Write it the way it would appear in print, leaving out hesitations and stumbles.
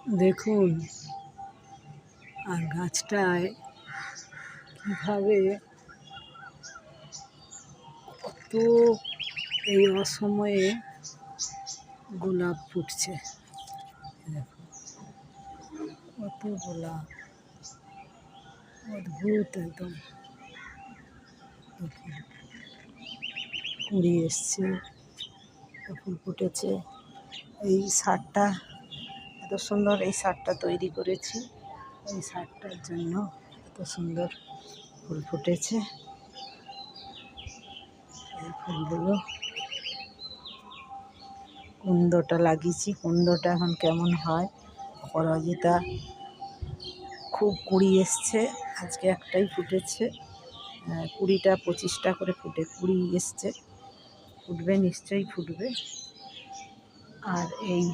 দেখুন আর গাছটায় কীভাবে কত এই অসময়ে গোলাপ ফুটছে। দেখুন কত গোলাপ, অদ্ভুত একদম। দেখুন কুড়ি এসছে, ফুল ফুটেছে। এই সারটা এত সুন্দর, এই সারটা তৈরি করেছি। এই সারটার জন্য এত সুন্দর ফুল ফুটেছে। এই ফুলগুলো কুন্দটা লাগিয়েছি, কুন্দটা এখন কেমন হয়। অপরাজিতা খুব কুড়ি এসছে, আজকে একটাই ফুটেছে। 20টা 25টা করে কুড়ি এসছে, ফুটবে নিশ্চয়ই ফুটবে। আর এই